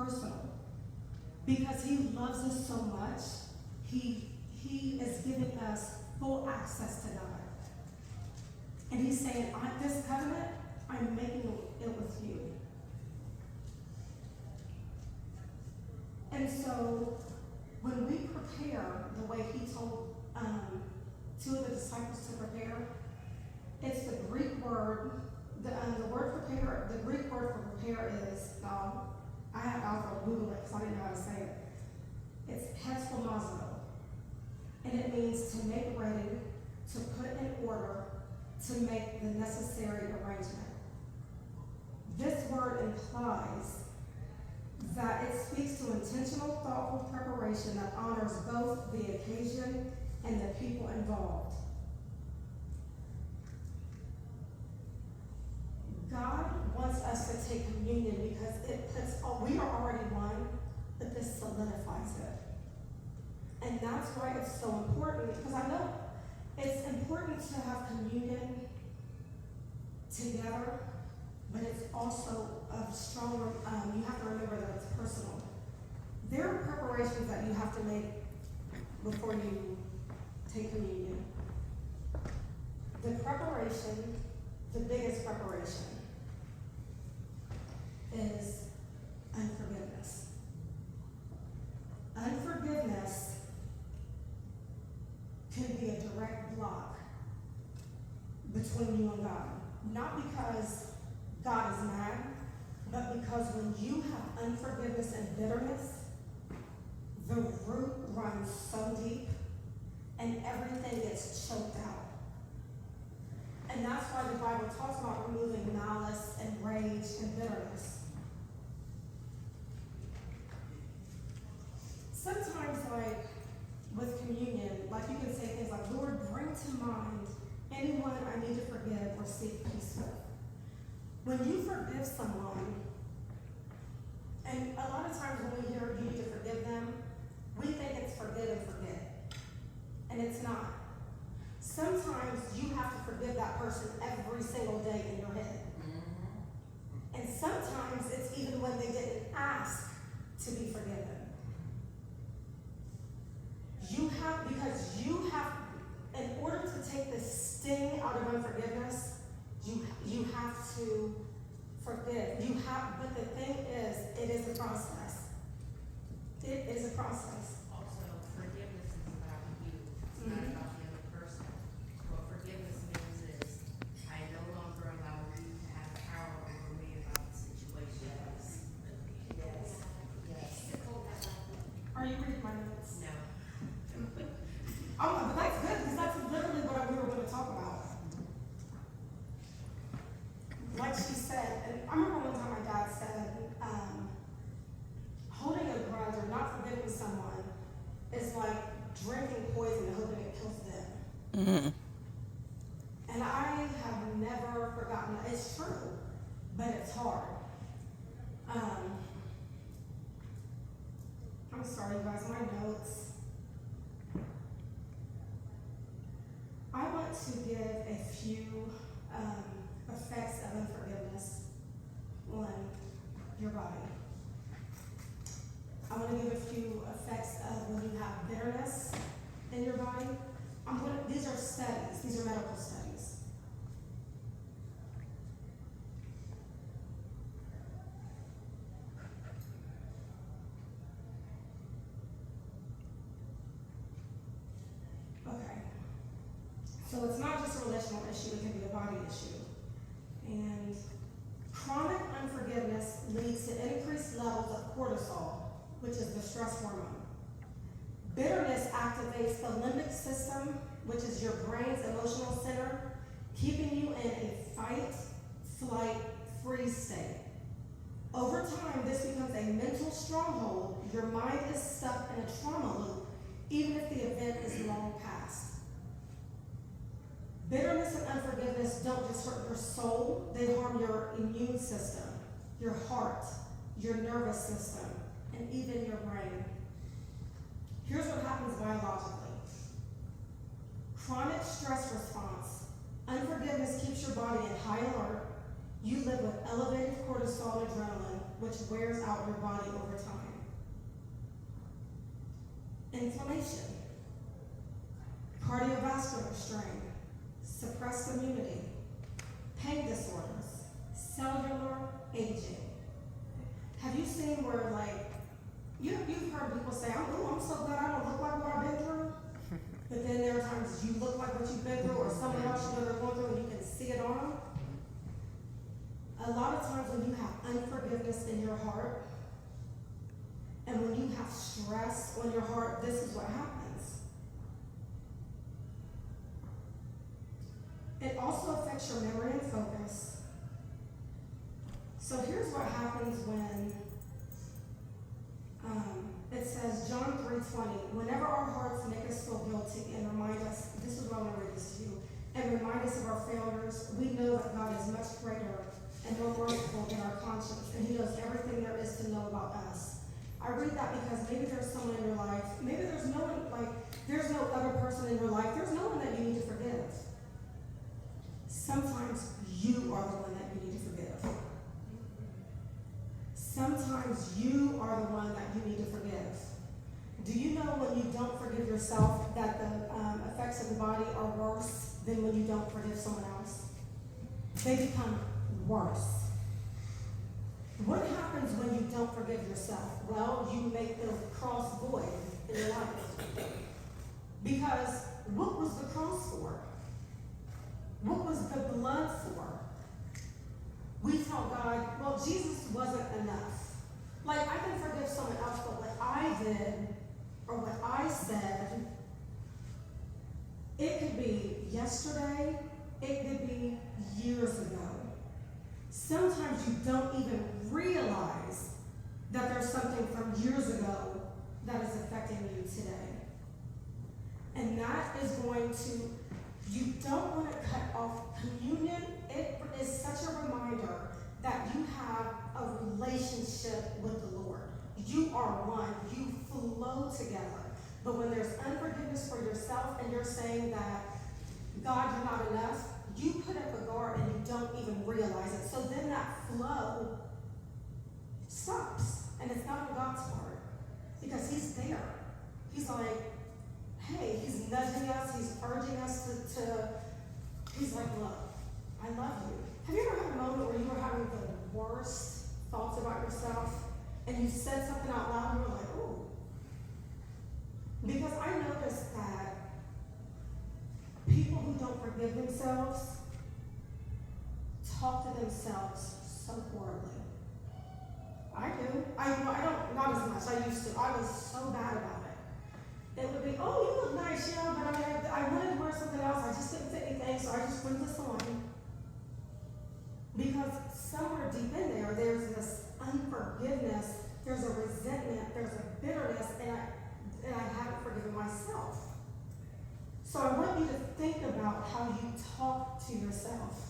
personal. Because he loves us so much, he is giving us full access to God. And he's saying, this covenant, I'm making it with you. And so, when we prepare the way he told two of the disciples to prepare, it's the Greek word, the word prepare, the Greek word for prepare is, I'll Google it because I didn't know how to say it. It's hespomazo. And it means to make ready, to put in order, to make the necessary arrangement. This word implies that it speaks to intentional, thoughtful preparation that honors both the occasion and the people involved. God wants us to take communion because it puts, we are already one, but this solidifies it. And that's why it's so important, because I know it's important to have communion together, but it's also a stronger, you have to remember that it's personal. There are preparations that you have to make before you take communion. The preparation, the biggest preparation, is unforgiveness. Unforgiveness can be a direct block between you and God. Not because God is mad, but because when you have unforgiveness and bitterness, the root runs so deep and everything gets choked out. And that's why the Bible talks about removing malice and rage and bitterness. Sometimes, like with communion, like you can say things like, Lord, bring to mind anyone I need to forgive or seek peace with. When you forgive someone, and a lot of times when we hear you need to forgive them, we think it's forgive and forget. And it's not. Sometimes you have to forgive that person every single day in your head. And sometimes it's even when they didn't ask to be forgiven. In order to take the sting out of unforgiveness, you have to forgive. But the thing is, it is a process. It is a process. Also, forgiveness is about you. It's not about the other person. What forgiveness means is, I no longer allow you to have power over me about the situation. Yes. Are you reading my notes? No. Oh, but that's good, because that's literally what we were going to talk about. Like she said, and I remember one time my dad said, holding a grudge or not forgiving someone is like drinking poison and hoping it kills them. Mm-hmm. And I have never forgotten that. It's true, but it's hard. I'm sorry, you guys, my notes. I want to give a few effects of unforgiveness on your body. I want to give a few effects of when you have bitterness in your body. These are studies. These are medical studies. Okay. So it's not just a relational issue, it can be a body issue. And chronic unforgiveness leads to increased levels of cortisol, which is the stress hormone. Bitterness activates the limbic system, which is your brain's emotional center, keeping you in a fight, flight, freeze state. Over time, this becomes a mental stronghold. Your mind is stuck in a trauma loop, even if the event is long past. Bitterness and unforgiveness don't just hurt your soul, they harm your immune system, your heart, your nervous system, and even your brain. Here's what happens biologically. Chronic stress response. Unforgiveness keeps your body in high alert. You live with elevated cortisol and adrenaline, which wears out your body over time. Inflammation, cardiovascular strain, suppressed immunity, pain disorders, cellular aging. Have you seen where, like, you've heard people say, oh, I'm so glad I don't look like what I've been through. But then there are times you look like what you've been through, or someone else you know they're going through, and you can see it on them. A lot of times when you have unforgiveness in your heart, and when you have stress on your heart, this is what happens. It also affects your memory and focus. So here's what happens when it says, John 3:20, whenever our hearts make us feel guilty and remind us, this is what I'm going to read this to you, and remind us of our failures, we know that God is much greater and more merciful than our conscience, and he knows everything there is to know about us. I read that because maybe there's someone in your life, maybe there's no one, like, there's no other person in your life, there's no one that you need to forgive. Sometimes you are the one that you need to forgive. Sometimes you are the one that you need to forgive. Do you know when you don't forgive yourself that the effects of the body are worse than when you don't forgive someone else? They become worse. What happens when you don't forgive yourself? Well, you make the cross void in your life. Because what was the cross for? What was the blood for? We tell God, well, Jesus wasn't enough. Like, I can forgive someone else, but what I did or what I said, it could be yesterday, it could be years ago. Sometimes you don't even realize that there's something from years ago that is affecting you today. And that is going to, you don't want to cut off communion. It is such a reminder that you have a relationship with the Lord. You are one. You flow together. But when there's unforgiveness for yourself and you're saying that, God, you're not enough, you put up a guard and you don't even realize it. So then that flow stops. And it's not on God's part. Because he's there. He's like, hey, he's nudging us. He's urging us to he's like, look, I love you. Have you ever had a moment where you were having the worst thoughts about yourself and you said something out loud and you were like, ooh? Because I noticed that people who don't forgive themselves talk to themselves so horribly. I do. I don't, not as much. I used to. I was so bad about it. It would be, oh, you look nice, yeah, but I wanted to wear something else. I just didn't fit anything, so I just put this on. Because somewhere deep in there, there's this unforgiveness, there's a resentment, there's a bitterness, and I haven't forgiven myself. So I want you to think about how you talk to yourself.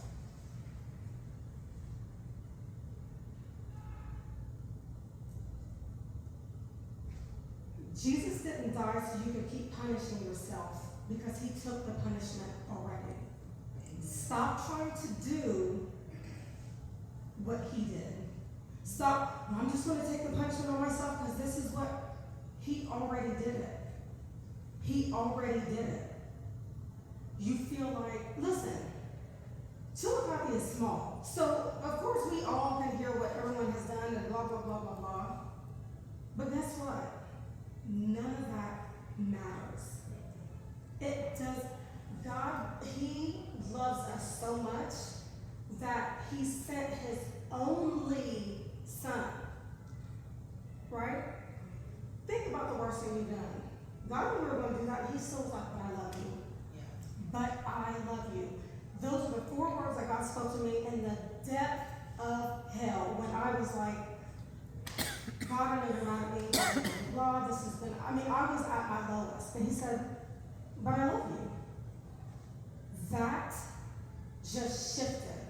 Jesus didn't die so you could keep punishing yourself because he took the punishment already. Stop trying to do what he did. Stop, I'm just going to take the punishment on myself because this is what he already did it. He already did it. You feel like, listen, Chillicothe is small. So, of course, we all can hear what everyone has done and blah, blah, blah, blah, blah. But guess what? None of that matters. It does. God, he loves us so much that he sent his only son. Right? Think about the worst thing you've done. God knew we were going to do that. He still was like, but I love you. Yeah. But I love you. Those are the 4 words that God spoke to me in the depth of hell when I was like, God, I know you're mad at me. Blah, this has been, I was at my lowest. And he said, but I love you. That just shifted.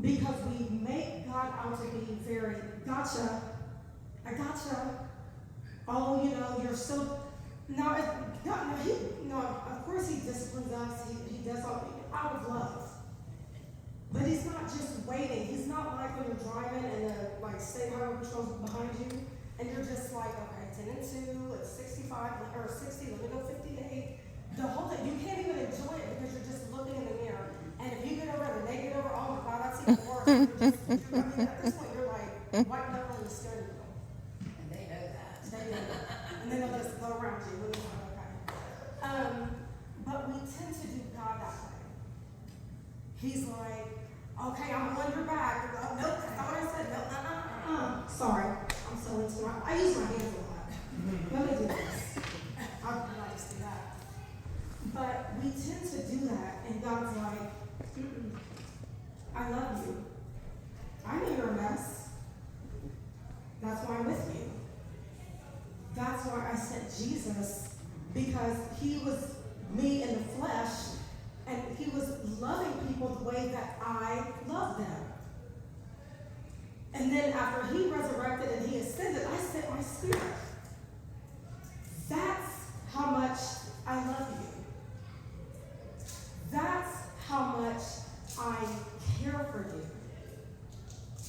Because we make God out to be very, gotcha, I gotcha. Oh, you're so, now, of course he disciplines us, he does all, out of love. But he's not just waiting. He's not like when you're driving and the state highway patrol's behind you, and you're just like, okay, 10 and 2, it's 65 or 60, let me go 58. The whole thing, you can't even enjoy it because you're just looking in the mirror. And if you get over and they get over, oh my God, that's even worse. At this point, you're like white knuckling the steering wheel. And they know that. They do. And then they'll just go around you. And it's like, okay. But we tend to do God that way. He's like, okay, I'm on your back. Oh, nope, that's not what I said. No, Sorry, I'm so into my, I use my hands a lot. Let me do this. I'll just do that. But we tend to do that, and God's like, I love you. I know you're a mess. That's why I'm with you. That's why I sent Jesus, because he was me in the flesh, and he was loving people the way that I love them. And then after he resurrected and he